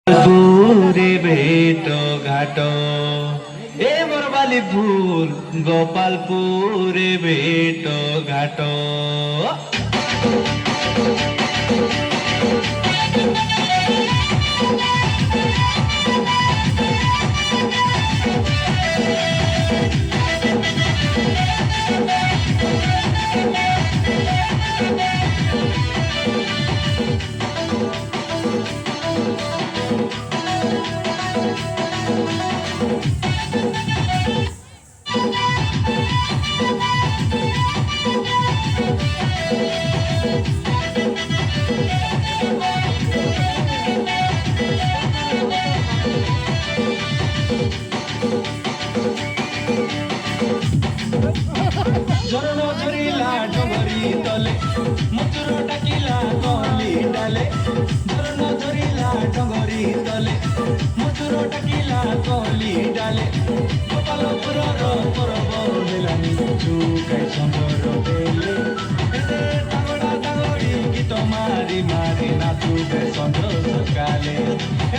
পুরে ভেট ঘাট এ মোর বালি ফুল গোপালপুরে ভেট ঘাট ঝরনো ঝরিলা ডগরি তলে মধুর ডাকিলা কলি ডালে ঝরনো ঝরিলা ডগরি তলে মধুর ডাকিলা কলি ডালে গোপালপুরর পরব বেলানি চুকাই সুন্দর বেলে এতে তাগড়া তাগড়ি গীত মারি মারি নাচুবে সন্ধ্যা সকালে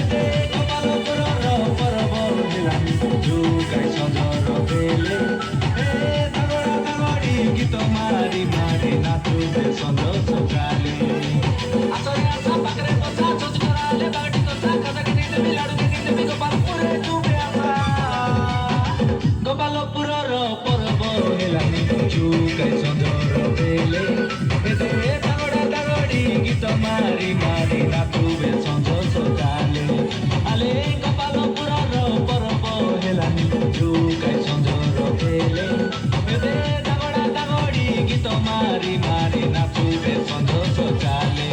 এতে গোপালপুরর পরব বেলানি চুকাই সুন্দর বেলে গীত মারি মারি নাচুবে সন্ধ্যা সকালে আসরে আসা পাকরে কথা চোচ করালে বাড়ি কথা কথা কিনে দেবি লাড়ু কিনে দেবি গোপালপুরে ডুবে আসা গোপালপুরর পরব হেলানি চুকাই সন্ধ্যর বেলে এতে তাগড়া তাগড়ি গীত মারি মারি নাচুবে সন্ধ্যা সকালে আলে গোপালপুরর পরব হেলানি চুকাই সন্ধ্যর বেলে এতে গীত মারি মারি নাচুবে সন্ধ্যা সকালে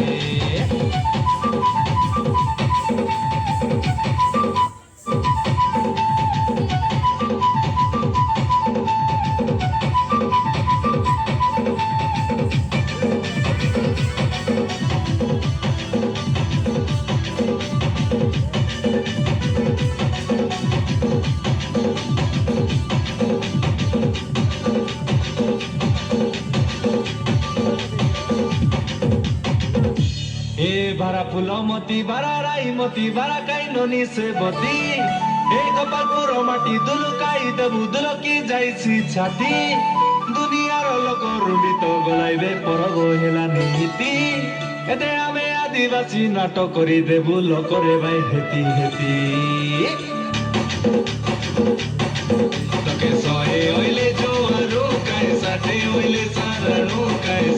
বারা ফুলমতি বারা রাইমতি বারা কাই ননি সে বতি এই গোপালপুর মাটি দুলুকাই দেবু দুলকি যাইছি ছাতি দুনিয়ার লোক রুমিত গলাইবে পরব হেলা নীতি এতে আমি আদিবাসী নাটক করি দেবু লোকরে ভাই হেতি হেতি তোকে সহে হইলে জোয়ারু কায় সাথে হইলে সারানু কায়